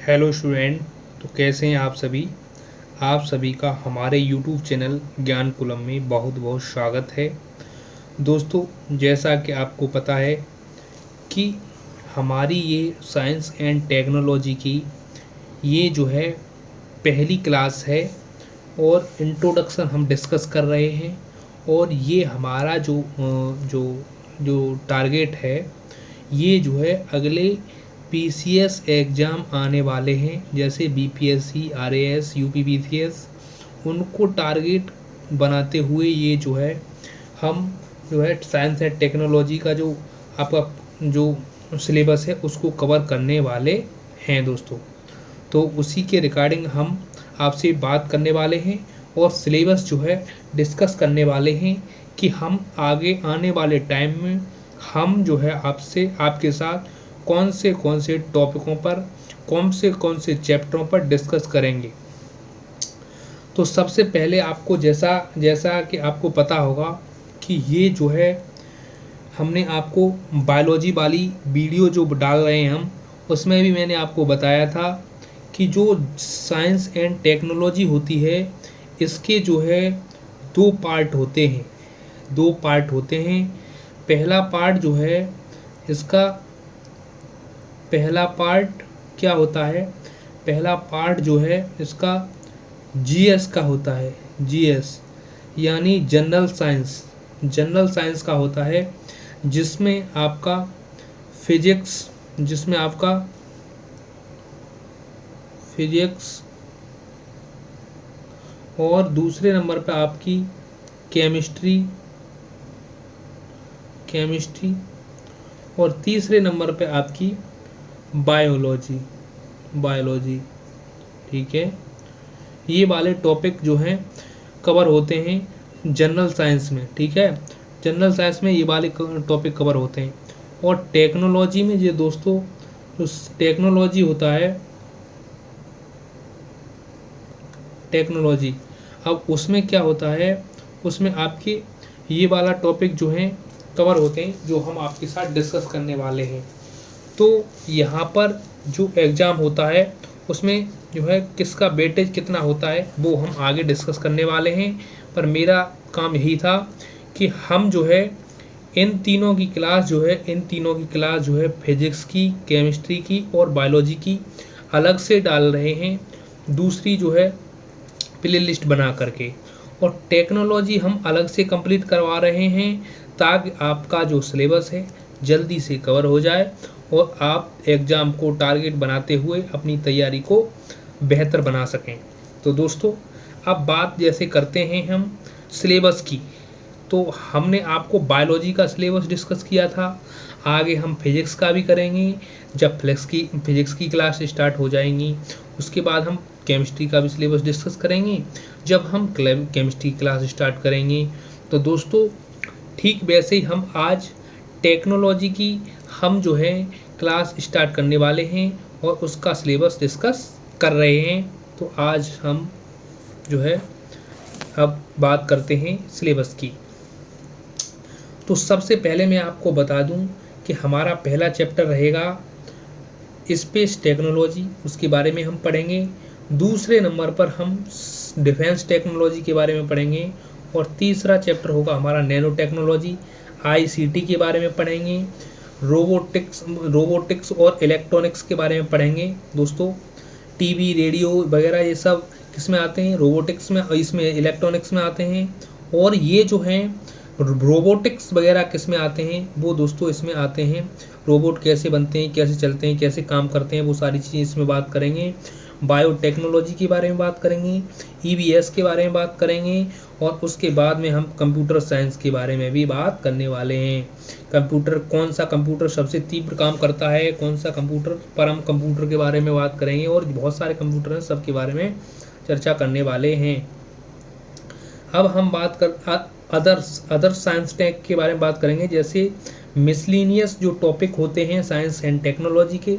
Hello student. तो कैसे हैं आप सभी का हमारे यूट्यूब चैनल ज्ञान कुलम में बहुत बहुत स्वागत है। दोस्तों, जैसा कि आपको पता है कि हमारी ये साइंस एंड टेक्नोलॉजी की ये जो है पहली क्लास है और इंट्रोडक्शन हम डिस्कस कर रहे हैं। और ये हमारा जो जो टारगेट है, ये जो है अगले पीसीएस एग्ज़ाम आने वाले हैं, जैसे बीपीएससी, आरएएस, यूपीपीसीएस, उनको टारगेट बनाते हुए ये जो है हम जो है साइंस एंड टेक्नोलॉजी का जो आपका जो सिलेबस है उसको कवर करने वाले हैं दोस्तों। तो उसी के रिगार्डिंग हम आपसे बात करने वाले हैं और सिलेबस जो है डिस्कस करने वाले हैं कि हम आगे आने वाले टाइम में हम जो है आपके साथ कौन से टॉपिकों पर कौन से चैप्टरों पर डिस्कस करेंगे। तो सबसे पहले आपको जैसा जैसा कि आपको पता होगा कि ये जो है हमने आपको बायोलॉजी वाली वीडियो जो डाल रहे हैं हम, उसमें भी मैंने आपको बताया था कि जो साइंस एंड टेक्नोलॉजी होती है इसके जो है दो पार्ट होते हैं। पहला पार्ट जो है इसका पहला पार्ट क्या होता है? पहला पार्ट जो है इसका जीएस का होता है। जीएस यानी जनरल साइंस का होता है, जिसमें आपका फिजिक्स और दूसरे नंबर पे आपकी केमिस्ट्री और तीसरे नंबर पे आपकी बायोलॉजी। ठीक है, ये वाले टॉपिक जो हैं कवर होते हैं जनरल साइंस में। ठीक है, जनरल साइंस में ये वाले टॉपिक कवर होते हैं। और टेक्नोलॉजी में ये दोस्तों जो टेक्नोलॉजी होता है, टेक्नोलॉजी अब उसमें क्या होता है, उसमें आपके ये वाला टॉपिक जो है कवर होते हैं जो हम आपके साथ डिस्कस करने वाले हैं। तो यहाँ पर जो एग्ज़ाम होता है उसमें जो है किसका वेटेज कितना होता है वो हम आगे डिस्कस करने वाले हैं। पर मेरा काम यही था कि हम जो है इन तीनों की क्लास जो है फिजिक्स की, केमिस्ट्री की और बायोलॉजी की अलग से डाल रहे हैं, दूसरी जो है प्ले लिस्ट बना करके। और टेक्नोलॉजी हम अलग से कंप्लीट करवा रहे हैं ताकि आपका जो सिलेबस है जल्दी से कवर हो जाए और आप एग्ज़ाम को टारगेट बनाते हुए अपनी तैयारी को बेहतर बना सकें। तो दोस्तों, अब बात जैसे करते हैं हम सिलेबस की, तो हमने आपको बायोलॉजी का सिलेबस डिस्कस किया था, आगे हम फिजिक्स का भी करेंगे जब फिजिक्स की क्लास स्टार्ट हो जाएंगी। उसके बाद हम केमिस्ट्री का भी सिलेबस डिस्कस करेंगे जब हम केमिस्ट्री क्लास स्टार्ट करेंगे। तो दोस्तों, ठीक वैसे ही हम आज टेक्नोलॉजी की हम जो है क्लास स्टार्ट करने वाले हैं और उसका सिलेबस डिस्कस कर रहे हैं। तो आज हम जो है अब बात करते हैं सिलेबस की। तो सबसे पहले मैं आपको बता दूं कि हमारा पहला चैप्टर रहेगा स्पेस टेक्नोलॉजी, उसके बारे में हम पढ़ेंगे। दूसरे नंबर पर हम डिफेंस टेक्नोलॉजी के बारे में पढ़ेंगे और तीसरा चैप्टर होगा हमारा नैनो टेक्नोलॉजी, आईसीटी के बारे में पढ़ेंगे। रोबोटिक्स और इलेक्ट्रॉनिक्स के बारे में पढ़ेंगे दोस्तों। टीवी, रेडियो वगैरह ये सब किस में आते हैं? रोबोटिक्स में, इसमें इलेक्ट्रॉनिक्स में आते हैं। और ये जो हैं रोबोटिक्स वगैरह किस में आते हैं? वो दोस्तों इसमें आते हैं रोबोट कैसे बनते हैं, कैसे चलते हैं, कैसे काम करते हैं, वो सारी चीज़ें इसमें बात करेंगे। बायोटेक्नोलॉजी के बारे में बात करेंगे, ईवीएस के बारे में बात करेंगे और उसके बाद में हम कंप्यूटर साइंस के बारे में भी बात करने वाले हैं। कौन सा कंप्यूटर सबसे तीव्र काम करता है, कौन सा कंप्यूटर परम कंप्यूटर के बारे में बात करेंगे और बहुत सारे कंप्यूटर हैं, सब के बारे में चर्चा करने वाले हैं। अब हम बात कर अदर साइंस टेक के बारे में बात करेंगे, जैसे मिसलिनियस जो टॉपिक होते हैं साइंस एंड टेक्नोलॉजी के,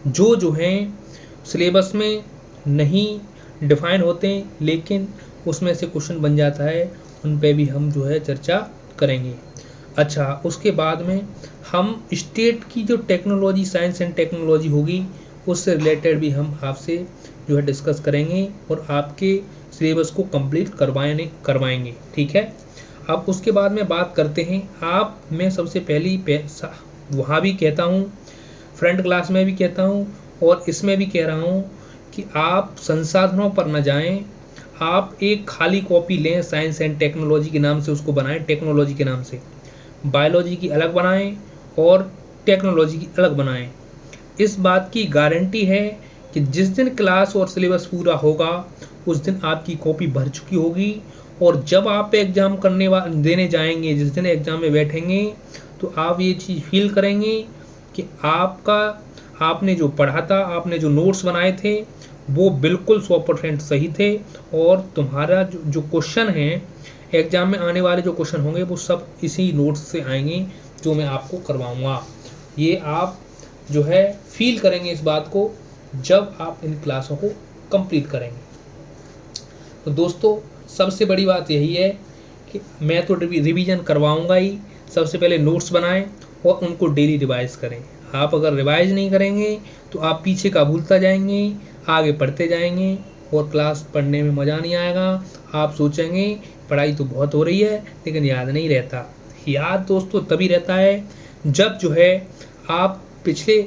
जो हैं सिलेबस में नहीं डिफाइन होते हैं लेकिन उसमें से क्वेश्चन बन जाता है, उन पे भी हम जो है चर्चा करेंगे। अच्छा, उसके बाद में हम स्टेट की जो टेक्नोलॉजी, साइंस एंड टेक्नोलॉजी होगी उससे रिलेटेड भी हम आपसे जो है डिस्कस करेंगे और आपके सिलेबस को कंप्लीट करवाएंगे, ठीक है। अब उसके बाद में बात करते हैं आप, मैं सबसे पहली वहाँ भी कहता हूँ, फ्रंट क्लास में भी कहता हूँ और इसमें भी कह रहा हूँ कि आप संसाधनों पर न जाएं। आप एक खाली कॉपी लें, साइंस एंड टेक्नोलॉजी के नाम से उसको बनाएं, टेक्नोलॉजी के नाम से, बायोलॉजी की अलग बनाएं और टेक्नोलॉजी की अलग बनाएं। इस बात की गारंटी है कि जिस दिन क्लास और सिलेबस पूरा होगा उस दिन आपकी कॉपी भर चुकी होगी, और जब आप एग्ज़ाम देने जाएंगे, जिस दिन एग्ज़ाम में बैठेंगे, तो आप ये चीज़ फील करेंगे कि आपने जो पढ़ा था, आपने जो नोट्स बनाए थे वो बिल्कुल 100% सही थे, और तुम्हारा जो क्वेश्चन है, एग्ज़ाम में आने वाले जो क्वेश्चन होंगे वो सब इसी नोट्स से आएंगे जो मैं आपको करवाऊँगा। ये आप जो है फील करेंगे इस बात को जब आप इन क्लासों को कंप्लीट करेंगे। तो दोस्तों सबसे बड़ी बात यही है कि मैं तो रिवीजन करवाऊंगा ही। सबसे पहले नोट्स बनाएं और उनको डेली रिवाइज करें। आप अगर रिवाइज नहीं करेंगे तो आप पीछे का भूलता जाएंगे, आगे पढ़ते जाएंगे और क्लास पढ़ने में मज़ा नहीं आएगा। आप सोचेंगे पढ़ाई तो बहुत हो रही है लेकिन याद नहीं रहता। याद दोस्तों तभी रहता है जब जो है आप पिछले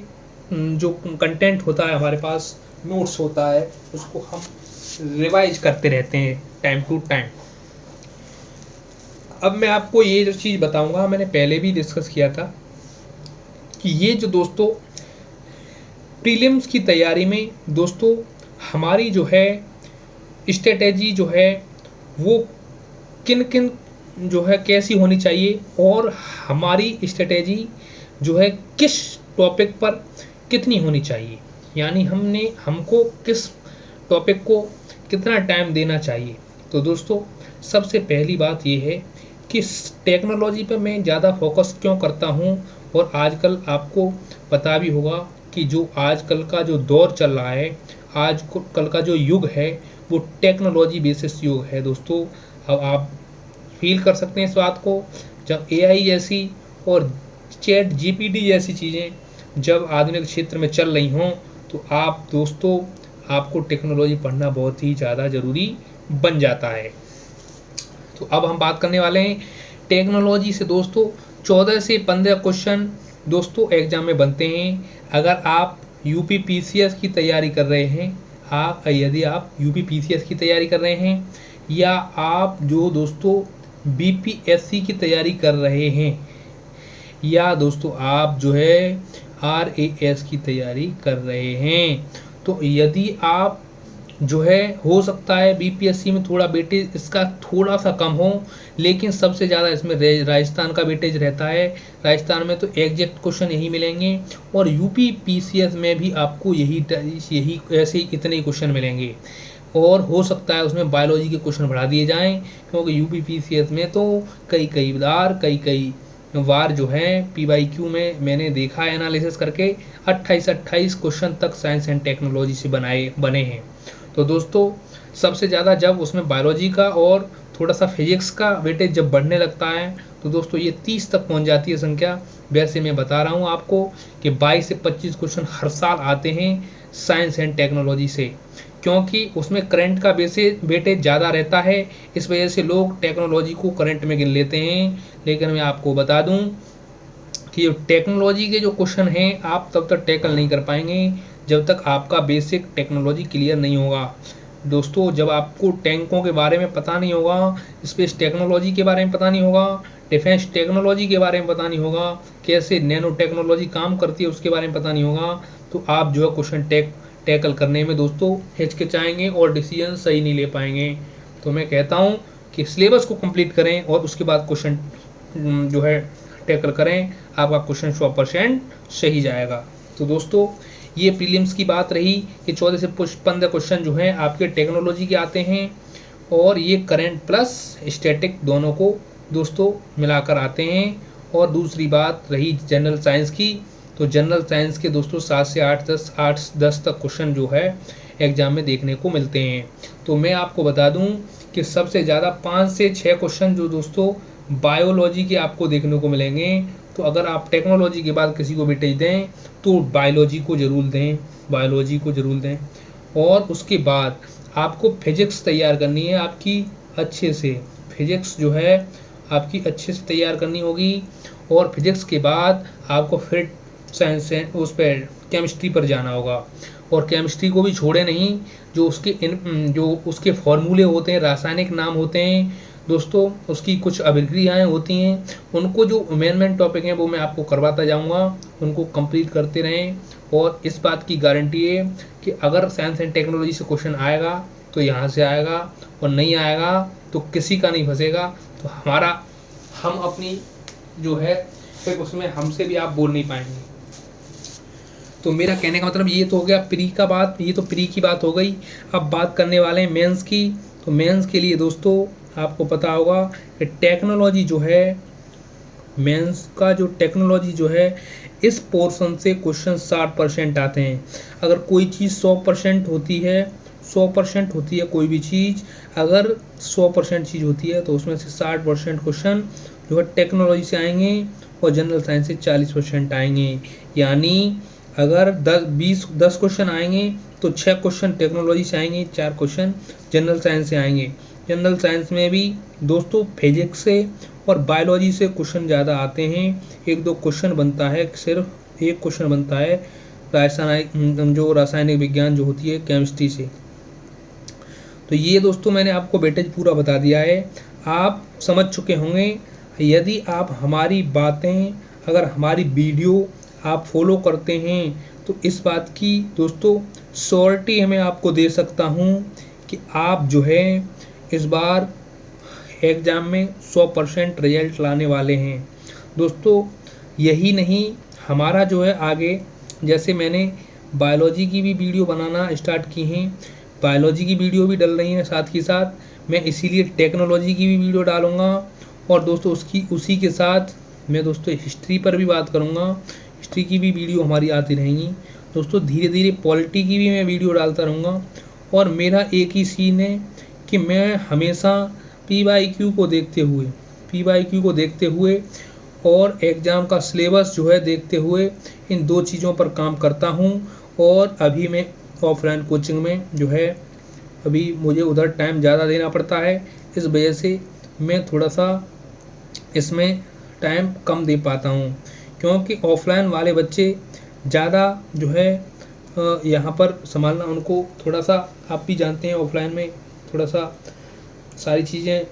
जो कंटेंट होता है, हमारे पास नोट्स होता है, उसको हम रिवाइज करते रहते हैं टाइम टू टाइम। अब मैं आपको ये जो चीज़ बताऊंगा, मैंने पहले भी डिस्कस किया था कि ये जो दोस्तों प्रीलिम्स की तैयारी में दोस्तों हमारी जो है स्ट्रेटेजी जो है वो किन किन जो है कैसी होनी चाहिए, और हमारी स्ट्रेटेजी जो है किस टॉपिक पर कितनी होनी चाहिए, यानी हमको किस टॉपिक को कितना टाइम देना चाहिए। तो दोस्तों सबसे पहली बात ये है कि टेक्नोलॉजी पे मैं ज़्यादा फोकस क्यों करता हूँ, और आजकल आपको पता भी होगा कि जो आजकल का जो दौर चल रहा है, आजकल का जो युग है वो टेक्नोलॉजी बेसिस युग है दोस्तों। अब आप फील कर सकते हैं इस बात को, जब एआई जैसी और चैट जीपीटी जैसी चीज़ें जब आधुनिक क्षेत्र में चल रही हों, तो आप दोस्तों आपको टेक्नोलॉजी पढ़ना बहुत ही ज़्यादा ज़रूरी बन जाता है। तो अब हम बात करने वाले हैं टेक्नोलॉजी से दोस्तों 14 से 15 क्वेश्चन दोस्तों एग्जाम में बनते हैं। अगर आप यूपी पीसीएस की तैयारी कर रहे हैं, यदि आप यूपी पीसीएस की तैयारी कर रहे हैं, या आप जो दोस्तों बीपीएससी की तैयारी कर रहे हैं, या दोस्तों आप जो है आरएएस की तैयारी कर रहे हैं, तो यदि आप जो है हो सकता है बीपीएससी में थोड़ा वेटेज इसका थोड़ा सा कम हो, लेकिन सबसे ज़्यादा इसमें राजस्थान का वेटेज रहता है। राजस्थान में तो एग्जैक्ट क्वेश्चन यही मिलेंगे, और यूपी पीसीएस में भी आपको यही ऐसे इतने ही क्वेश्चन मिलेंगे, और हो सकता है उसमें बायोलॉजी के क्वेश्चन बढ़ा दिए जाएं, क्योंकि यूपी पीसीएस में तो कई बार जो है पीवाईक्यू में मैंने देखा है एनालिसिस करके 28 क्वेश्चन तक साइंस एंड टेक्नोलॉजी से बने हैं। तो दोस्तों सबसे ज़्यादा जब उसमें बायोलॉजी का और थोड़ा सा फिजिक्स का वेटेज जब बढ़ने लगता है तो दोस्तों ये 30 तक पहुंच जाती है संख्या। वैसे मैं बता रहा हूं आपको कि 22 से 25 क्वेश्चन हर साल आते हैं साइंस एंड टेक्नोलॉजी से, क्योंकि उसमें करंट का वेटेज ज़्यादा रहता है। इस वजह से लोग टेक्नोलॉजी को करंट में गिन लेते हैं, लेकिन मैं आपको बता दूं कि टेक्नोलॉजी के जो क्वेश्चन हैं आप तब तक टैकल नहीं कर पाएंगे जब तक आपका बेसिक टेक्नोलॉजी क्लियर नहीं होगा। दोस्तों जब आपको टैंकों के बारे में पता नहीं होगा, स्पेस टेक्नोलॉजी के बारे में पता नहीं होगा, डिफेंस टेक्नोलॉजी के बारे में पता नहीं होगा, कैसे नैनो टेक्नोलॉजी काम करती है उसके बारे में पता नहीं होगा, तो आप जो है क्वेश्चन टैकल करने में दोस्तों हिचकिचाएंगे और डिसीजन सही नहीं ले पाएंगे। तो मैं कहता हूँ कि सिलेबस को कंप्लीट करें और उसके बाद क्वेश्चन जो है टैकल करें, आपका क्वेश्चन 100% सही जाएगा। तो दोस्तों ये प्रीलिम्स की बात रही कि 14 से 15 क्वेश्चन जो हैं आपके टेक्नोलॉजी के आते हैं, और ये करंट प्लस स्टैटिक दोनों को दोस्तों मिलाकर आते हैं। और दूसरी बात रही जनरल साइंस की, तो जनरल साइंस के दोस्तों 7 से 8-10 तक क्वेश्चन जो है एग्जाम में देखने को मिलते हैं। तो मैं आपको बता दूं कि सबसे ज़्यादा 5 से 6 क्वेश्चन जो दोस्तों बायोलॉजी के आपको देखने को मिलेंगे। तो अगर आप टेक्नोलॉजी के बाद किसी को वेटेज दें तो बायोलॉजी को ज़रूर दें, बायोलॉजी को ज़रूर दें। और उसके बाद आपको फिजिक्स तैयार करनी है आपकी अच्छे से, फिजिक्स जो है आपकी अच्छे से तैयार करनी होगी। और फिजिक्स के बाद आपको फिर साइंस से उस पर केमिस्ट्री पर जाना होगा। और केमिस्ट्री को भी छोड़े नहीं, जो उसके फॉर्मूले होते हैं, रासायनिक नाम होते हैं दोस्तों, उसकी कुछ अभिक्रियाएँ होती हैं, उनको जो मेन टॉपिक हैं वो मैं आपको करवाता जाऊँगा, उनको कंप्लीट करते रहें। और इस बात की गारंटी है कि अगर साइंस एंड टेक्नोलॉजी से क्वेश्चन आएगा तो यहाँ से आएगा, और नहीं आएगा तो किसी का नहीं फंसेगा। तो हम अपनी जो है फिर उसमें हमसे भी आप बोल नहीं पाएंगे। तो मेरा कहने का मतलब ये तो हो गया प्री का बात, ये तो प्री की बात हो गई। अब बात करने वाले हैं मेंस की। तो मेंस के लिए दोस्तों आपको पता होगा कि टेक्नोलॉजी जो है, मेंस का जो टेक्नोलॉजी जो है, इस पोर्शन से क्वेश्चन 60% आते हैं। अगर कोई चीज़ 100% होती है, 100% होती है कोई भी चीज़, अगर 100% चीज़ होती है तो उसमें से 60% क्वेश्चन जो है टेक्नोलॉजी से आएंगे और जनरल साइंस से 40% आएंगे। यानी अगर 10 क्वेश्चन आएंगे तो 6 क्वेश्चन टेक्नोलॉजी से आएंगे, 4 क्वेश्चन जनरल साइंस से आएंगे। जनरल साइंस में भी दोस्तों फिजिक्स से और बायोलॉजी से क्वेश्चन ज़्यादा आते हैं। 1-2 क्वेश्चन बनता है, सिर्फ एक क्वेश्चन बनता है रासायनिक विज्ञान जो होती है केमिस्ट्री से। तो ये दोस्तों मैंने आपको वेटेज पूरा बता दिया है, आप समझ चुके होंगे। यदि आप हमारी बातें, अगर हमारी वीडियो आप फॉलो करते हैं तो इस बात की दोस्तों श्योरिटी मैं आपको दे सकता हूँ कि आप जो है इस बार एग्ज़ाम में 100% रिजल्ट लाने वाले हैं दोस्तों। यही नहीं, हमारा जो है आगे, जैसे मैंने बायोलॉजी की भी वीडियो बनाना स्टार्ट की हैं, बायोलॉजी की वीडियो भी डल रही हैं साथ ही साथ, मैं इसीलिए टेक्नोलॉजी की भी वीडियो डालूँगा। और दोस्तों उसी के साथ मैं दोस्तों हिस्ट्री पर भी बात करूँगा, हिस्ट्री की भी वीडियो हमारी आती रहेंगी दोस्तों। धीरे धीरे पॉलिटी की भी मैं वीडियो डालता रहूँगा। और मेरा एक ही सीन है कि मैं हमेशा PYQ को देखते हुए और एग्ज़ाम का सिलेबस जो है देखते हुए इन 2 चीज़ों पर काम करता हूँ। और अभी मैं ऑफलाइन कोचिंग में जो है, अभी मुझे उधर टाइम ज़्यादा देना पड़ता है, इस वजह से मैं थोड़ा सा इसमें टाइम कम दे पाता हूँ, क्योंकि ऑफलाइन वाले बच्चे ज़्यादा जो है यहाँ पर संभालना उनको थोड़ा सा, आप भी जानते हैं ऑफलाइन में थोड़ा सा सारी चीज़ें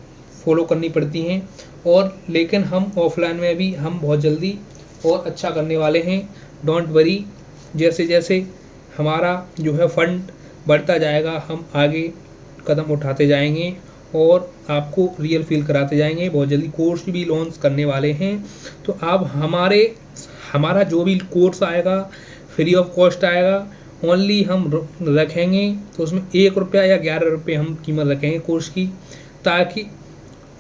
फॉलो करनी पड़ती हैं। और लेकिन हम ऑफलाइन में भी हम बहुत जल्दी और अच्छा करने वाले हैं, डोंट वरी। जैसे जैसे हमारा जो है फंड बढ़ता जाएगा, हम आगे कदम उठाते जाएंगे और आपको रियल फील कराते जाएंगे। बहुत जल्दी कोर्स भी लॉन्च करने वाले हैं। तो आप हमारा जो भी कोर्स आएगा फ्री ऑफ कॉस्ट आएगा, ओनली हम रखेंगे तो उसमें 1 रुपया या 11 रुपये हम कीमत रखेंगे कोर्स की, ताकि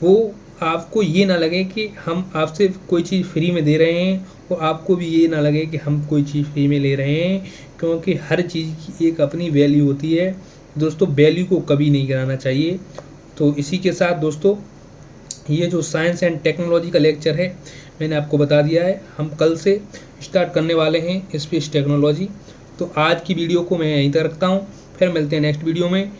वो आपको ये ना लगे कि हम आपसे कोई चीज़ फ्री में दे रहे हैं और आपको भी ये ना लगे कि हम कोई चीज़ फ्री में ले रहे हैं, क्योंकि हर चीज़ की एक अपनी वैल्यू होती है दोस्तों, वैल्यू को कभी नहीं गिराना चाहिए। तो इसी के साथ दोस्तों ये जो साइंस एंड टेक्नोलॉजी का लेक्चर है मैंने आपको बता दिया है, हम कल से स्टार्ट करने वाले हैं स्पेस टेक्नोलॉजी। तो आज की वीडियो को मैं यहीं तक रखता हूँ, फिर मिलते हैं नेक्स्ट वीडियो में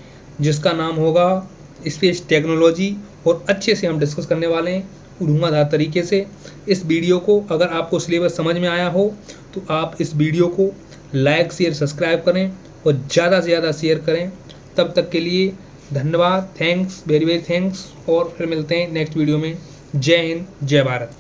जिसका नाम होगा स्पेस टेक्नोलॉजी, और अच्छे से हम डिस्कस करने वाले हैं धुआंधार तरीके से। इस वीडियो को अगर आपको सिलेबस समझ में आया हो तो आप इस वीडियो को लाइक शेयर सब्सक्राइब करें और ज़्यादा से ज़्यादा शेयर करें। तब तक के लिए धन्यवाद, थैंक्स, वेरी वेरी थैंक्स, और फिर मिलते हैं नेक्स्ट वीडियो में। जय हिंद, जय भारत।